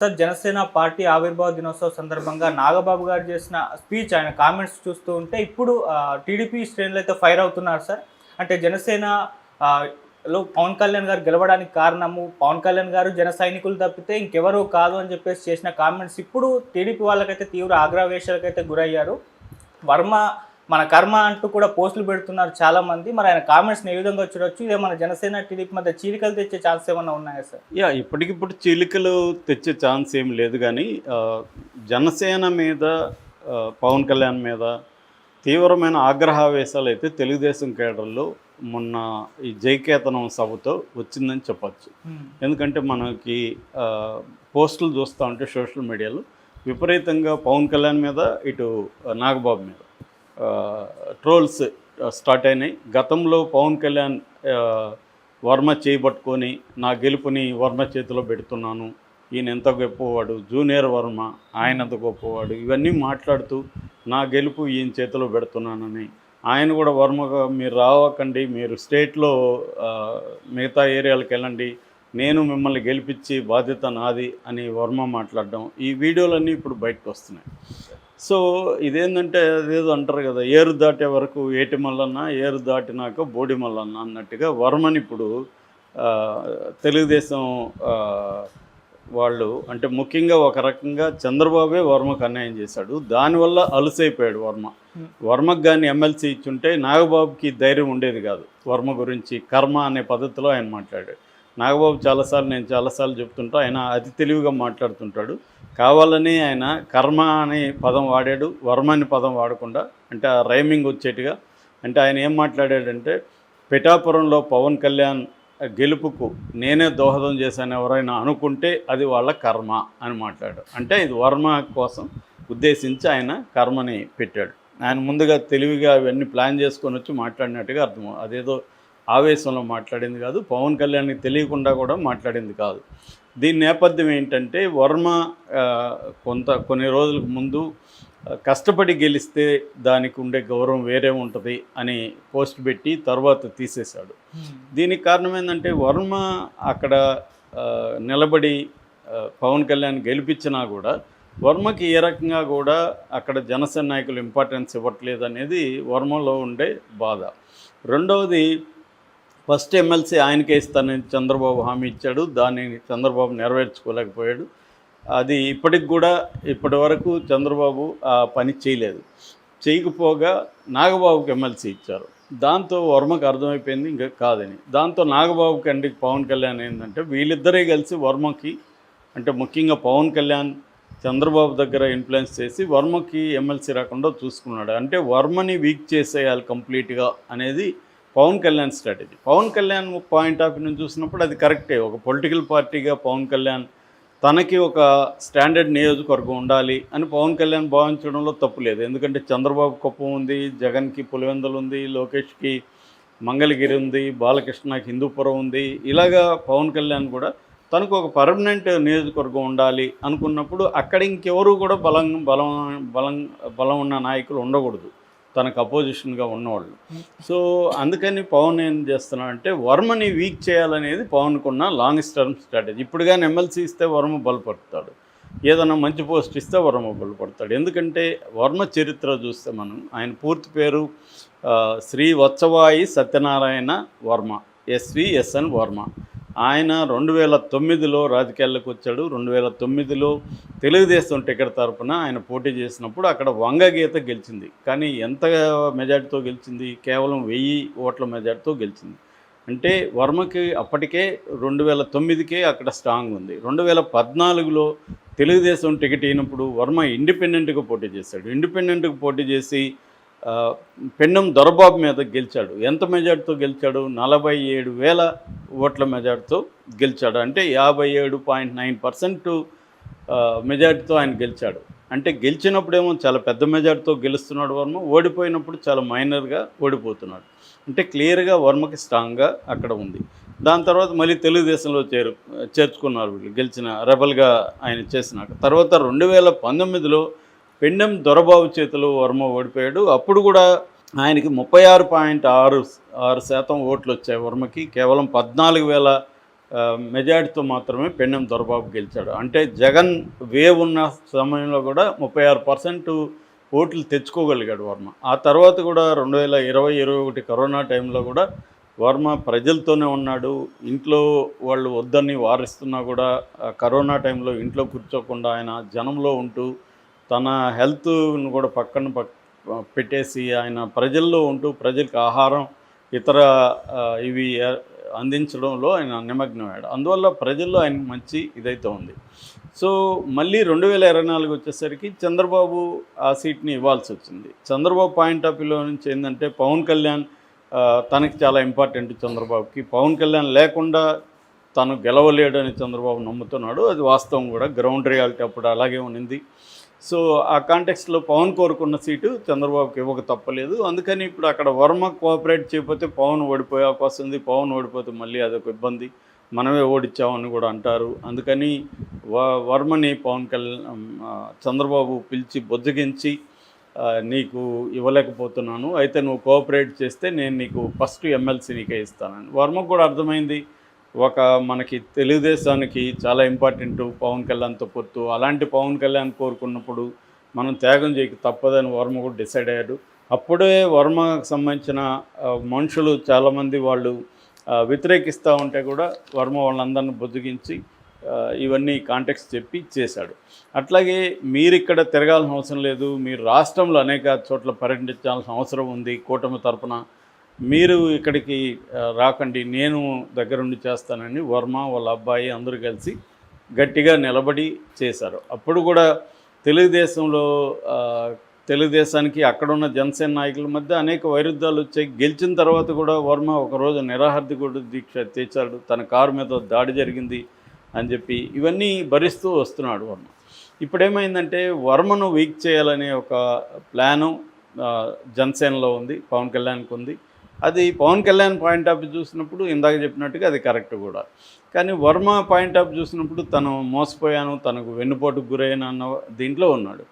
Sir Janasena party ఆవిర్భావ దినోత్సవ సందర్భంగా నాగబాబు గారు చేసిన స్పీచ్ ఆయన కామెంట్స్ చూస్తూ ఉంటే ఇప్పుడు టీడీపీ శ్రేణులు అయితే ఫైర్ అవుతున్నారు సార్. అంటే జనసేన లో పవన్ కళ్యాణ్ గారు గెలవడానికి కారణము పవన్ కళ్యాణ్ గారు జన సైనికులు తప్పితే ఇంకెవరు కాదు అని చెప్పేసి చేసిన కామెంట్స్ ఇప్పుడు టీడీపీ వాళ్ళకైతే తీవ్ర ఆగ్రహవేశాలకైతే గురయ్యారు. వర్మ మన కర్మ అంటూ కూడా పోస్టులు పెడుతున్నారు చాలామంది. మరి ఆయన కామెంట్స్ని ఏ విధంగా చూడొచ్చు? ఇదే మన జనసేన టీడీపీ మధ్య చీలికలు తెచ్చే ఛాన్స్ ఏమన్నా ఉన్నాయా సార్? ఇప్పటికిప్పుడు చీలికలు తెచ్చే ఛాన్స్ ఏం లేదు కానీ జనసేన మీద పవన్ కళ్యాణ్ మీద తీవ్రమైన ఆగ్రహావేశాలు అయితే తెలుగుదేశం కేడర్లో మొన్న ఈ జైకేతనం సభతో వచ్చిందని చెప్పచ్చు. ఎందుకంటే మనకి పోస్టులు చూస్తూ ఉంటే సోషల్ మీడియాలో విపరీతంగా పవన్ కళ్యాణ్ మీద ఇటు నాగబాబు మీద ట్రోల్స్ స్టార్ట్ అయినాయి. గతంలో పవన్ కళ్యాణ్ వర్మ చేయబట్టుకొని నా గెలుపుని వర్మ చేతిలో పెడుతున్నాను, ఈయన ఎంత గొప్పవాడు, జూనియర్ వర్మ ఆయన ఎంత గొప్పవాడు, ఇవన్నీ మాట్లాడుతూ నా గెలుపు ఈయన చేతిలో పెడుతున్నానని, ఆయన కూడా వర్మగా మీరు రావకండి, మీరు స్టేట్లో మిగతా ఏరియాలకు వెళ్ళండి, నేను మిమ్మల్ని గెలిపించి బాధ్యత నాది అని వర్మ మాట్లాడడం, ఈ వీడియోలన్నీ ఇప్పుడు బయటకు వస్తున్నాయి. సో ఇదేంటంటే అదేదో అంటారు కదా, ఏరు దాటే వరకు ఏటి మల్లన్న, ఏరు దాటినాక బోడి మల్లన్న అన్నట్టుగా వర్మని ఇప్పుడు తెలుగుదేశం వాళ్ళు అంటే ముఖ్యంగా ఒక రకంగా చంద్రబాబే వర్మకు అన్యాయం చేశాడు. దానివల్ల అలుసైపోయాడు వర్మకు కానీ ఎమ్మెల్సీ ఇచ్చుంటే నాగబాబుకి ధైర్యం ఉండేది కాదు. వర్మ గురించి కర్మ అనే పద్ధతిలో ఆయన మాట్లాడాడు. నాగబాబు నేను చాలాసార్లు చెప్తుంటా, ఆయన అతి తెలివిగా మాట్లాడుతుంటాడు. కావాలని ఆయన కర్మ అనే పదం వాడాడు, వర్మ అనే పదం వాడకుండా, అంటే ఆ రైమింగ్ వచ్చేట్టుగా. అంటే ఆయన ఏం మాట్లాడాడంటే, పిఠాపురంలో పవన్ కళ్యాణ్ గెలుపుకు నేనే దోహదం చేశాను ఎవరైనా అనుకుంటే అది వాళ్ళ కర్మ అని మాట్లాడాడు. అంటే ఇది వర్మ కోసం ఉద్దేశించి ఆయన కర్మని పెట్టాడు. ఆయన ముందుగా తెలివిగా అవన్నీ ప్లాన్ చేసుకొని వచ్చి మాట్లాడినట్టుగా అర్థం. అదేదో ఆవేశంలో మాట్లాడింది కాదు, పవన్ కళ్యాణ్కి తెలియకుండా కూడా మాట్లాడింది కాదు. దీని నేపథ్యం ఏంటంటే, వర్మ కొన్ని రోజులకు ముందు కష్టపడి గెలిస్తే దానికి ఉండే గౌరవం వేరే ఉంటుంది అని పోస్ట్ పెట్టి తర్వాత తీసేశాడు. దీనికి కారణం ఏంటంటే, వర్మ అక్కడ నిలబడి పవన్ కళ్యాణ్ గెలిపించినా కూడా వర్మకి ఏ రకంగా కూడా అక్కడ జనసేన నాయకులు ఇంపార్టెన్స్ ఇవ్వట్లేదు అనేది వర్మలో ఉండే బాధ. రెండవది, ఫస్ట్ ఎమ్మెల్సీ ఆయనకే ఇస్తానని చంద్రబాబు హామీ ఇచ్చాడు, దాన్ని చంద్రబాబు నెరవేర్చుకోలేకపోయాడు. అది ఇప్పటి వరకు చంద్రబాబు ఆ పని చేయకపోగా నాగబాబుకి ఎమ్మెల్సీ ఇచ్చారు. దాంతో వర్మకు అర్థమైపోయింది ఇంకా కాదని. దాంతో నాగబాబుకి అండి పవన్ కళ్యాణ్ ఏంటంటే, వీళ్ళిద్దరే కలిసి వర్మకి, అంటే ముఖ్యంగా పవన్ కళ్యాణ్ చంద్రబాబు దగ్గర ఇన్ఫ్లుయెన్స్ చేసి వర్మకి ఎమ్మెల్సీ రాకుండా చూసుకున్నాడు. అంటే వర్మని వీక్ చేసేయాలి కంప్లీట్గా అనేది Pawan Kalyan strategy. Pawan Kalyan point of view నుంచి చూసినప్పుడు అది కరెక్టే. ఒక పొలిటికల్ పార్టీగా పవన్ కళ్యాణ్ తనకి ఒక స్టాండర్డ్ నియోజకవర్గం ఉండాలి అని పవన్ కళ్యాణ్ భావించడంలో తప్పు లేదు. ఎందుకంటే చంద్రబాబు కుప్పం ఉంది, జగన్కి పులివెందులు ఉంది, లోకేష్కి మంగళగిరి ఉంది, బాలకృష్ణకి హిందూపురం ఉంది. ఇలాగా పవన్ కళ్యాణ్ కూడా తనకు ఒక పర్మనెంట్ నియోజకవర్గం ఉండాలి అనుకున్నప్పుడు అక్కడ ఇంకెవరు కూడా బలం ఉన్న నాయకులు ఉండకూడదు తనకు అపోజిషన్గా ఉన్నవాళ్ళు. సో అందుకని పవన్ ఏం చేస్తున్నాడంటే, వర్మని వీక్ చేయాలనేది పవన్కున్న లాంగ్ టర్మ్ స్ట్రాటజీ. ఇప్పుడు కానీ ఎమ్మెల్సీ ఇస్తే వర్మ బలపడతాడు, ఏదైనా మంచి పోస్ట్ ఇస్తే వర్మ బలపడతాడు. ఎందుకంటే వర్మ చరిత్ర చూస్తే మనం, ఆయన పూర్తి పేరు శ్రీ వత్సవాయి సత్యనారాయణ వర్మ, SVSN వర్మ. ఆయన 2009లో రాజకీయాల్లోకి వచ్చాడు. 2009లో తెలుగుదేశం టికెట్ తరపున ఆయన పోటీ చేసినప్పుడు అక్కడ వంగగీత గెలిచింది. కానీ ఎంత మెజార్టీతో గెలిచింది? కేవలం 1000 ఓట్ల మెజార్టీతో గెలిచింది. అంటే వర్మకి అప్పటికే 2009కే అక్కడ స్ట్రాంగ్ ఉంది. 2014లో తెలుగుదేశం టికెట్ అయినప్పుడు వర్మ ఇండిపెండెంట్గా పోటీ చేశాడు. ఇండిపెండెంట్గా పోటీ చేసి పెండం దొరబాబు మీద గెలిచాడు. ఎంత మెజార్టీతో గెలిచాడు? 47,000 ఓట్ల మెజార్టీతో గెలిచాడు. అంటే 57.9% మెజార్టీతో ఆయన గెలిచాడు. అంటే గెలిచినప్పుడేమో చాలా పెద్ద మెజార్టీతో గెలుస్తున్నాడు వర్మ, ఓడిపోయినప్పుడు చాలా మైనర్గా ఓడిపోతున్నాడు. అంటే క్లియర్గా వర్మకి స్ట్రాంగ్గా అక్కడ ఉంది. దాని తర్వాత మళ్ళీ తెలుగుదేశంలో చేర్చుకున్నారు వీళ్ళు, గెలిచిన రెబల్గా ఆయన చేసినాక. తర్వాత 2019లో పెండెం దొరబాబు చేతిలో వర్మ ఓడిపోయాడు. అప్పుడు కూడా ఆయనకి 36.6% ఓట్లు వచ్చాయి. వర్మకి కేవలం 14,000 మెజార్టీతో మాత్రమే పెన్నెం దొరబాబు గెలిచాడు. అంటే జగన్ వేవ్ ఉన్న సమయంలో కూడా 36% ఓట్లు తెచ్చుకోగలిగాడు వర్మ. ఆ తర్వాత కూడా 2020-21 కరోనా టైంలో కూడా వర్మ ప్రజలతోనే ఉన్నాడు. ఇంట్లో వాళ్ళు వద్దని వారిస్తున్నా కూడా కరోనా టైంలో ఇంట్లో కూర్చోకుండా ఆయన జనంలో ఉంటూ తన హెల్త్ను కూడా పెట్టేసి ఆయన ప్రజల్లో ఉంటూ ప్రజలకు ఆహారం ఇతర ఇవి అందించడంలో ఆయన నిమగ్నమయ్యాడు. అందువల్ల ప్రజల్లో ఆయనకు మంచి ఇదైతే ఉంది. సో మళ్ళీ 2024 వచ్చేసరికి చంద్రబాబు ఆ సీట్ని ఇవ్వాల్సి వచ్చింది. చంద్రబాబు పాయింట్ ఆఫ్ వ్యూలో నుంచి ఏంటంటే పవన్ కళ్యాణ్ తనకి చాలా ఇంపార్టెంట్. చంద్రబాబుకి పవన్ కళ్యాణ్ లేకుండా తను గెలవలేడని చంద్రబాబు నమ్ముతున్నాడు. అది వాస్తవం కూడా, గ్రౌండ్ రియాలిటీ అప్పుడు అలాగే ఉన్నింది. సో ఆ కాంటెక్స్ట్లో పవన్ కోరుకున్న సీటు చంద్రబాబుకి ఇవ్వక తప్పలేదు. అందుకని ఇప్పుడు అక్కడ వర్మ కోఆపరేట్ చేయకపోతే పవన్ ఓడిపోయే అవకాశం ఉంది. పవన్ ఓడిపోతే మళ్ళీ అదొక ఇబ్బంది, మనమే ఓడించామని కూడా అంటారు. అందుకని వర్మని పవన్ కళ్యాణ్ చంద్రబాబు పిలిచి బొజ్జగించి నీకు ఇవ్వలేకపోతున్నాను, అయితే నువ్వు కోఆపరేట్ చేస్తే నేను నీకు ఫస్ట్ ఎమ్మెల్సీ నీకే ఇస్తానని. వర్మకు కూడా అర్థమైంది, మనకి తెలుగుదేశానికి చాలా ఇంపార్టెంట్ పవన్ కళ్యాణ్తో పొత్తు. అలాంటి పవన్ కళ్యాణ్ కోరుకున్నప్పుడు మనం త్యాగం చేయక తప్పదని వర్మ కూడా డిసైడ్ అయ్యాడు. అప్పుడే వర్మకు సంబంధించిన మనుషులు చాలామంది వాళ్ళు వ్యతిరేకిస్తూ ఉంటే కూడా వర్మ వాళ్ళందరిని బుజ్జగించి ఇవన్నీ కాంటెక్స్ట్ చెప్పి చేశాడు. అట్లాగే మీరు ఇక్కడ తిరగాల్సిన అవసరం లేదు, మీరు రాష్ట్రంలో అనేక చోట్ల పర్యటించాల్సిన అవసరం ఉంది, కూటమి తరపున మీరు ఇక్కడికి రాకండి, నేను దగ్గరుండి చేస్తానని వర్మ వాళ్ళ అబ్బాయి అందరూ కలిసి గట్టిగా నిలబడి చేశారు. అప్పుడు కూడా తెలుగుదేశానికి అక్కడున్న జనసేన నాయకుల మధ్య అనేక వైరుధ్యాలు వచ్చాయి. గెలిచిన తర్వాత కూడా వర్మ ఒకరోజు నిరాహార దీక్ష తెచ్చాడు, తన కారు మీద దాడి జరిగింది అని చెప్పి ఇవన్నీ భరిస్తూ వస్తున్నాడు వర్మ. ఇప్పుడేమైందంటే వర్మను వీక్ చేయాలనే ఒక ప్లాను జనసేనలో ఉంది, పవన్ కళ్యాణ్కి ఉంది. అది Pawan Kalyan point of view చూసినప్పుడు ఇందాక చెప్పినట్టుగా అది కరెక్ట్ కూడా. కానీ వర్మ పాయింట్ ఆఫ్ వ్యూ చూసినప్పుడు తను మోసపోయాను, తనకు వెన్నుపోటుకు గురైన అన్న దీంట్లో ఉన్నాడు.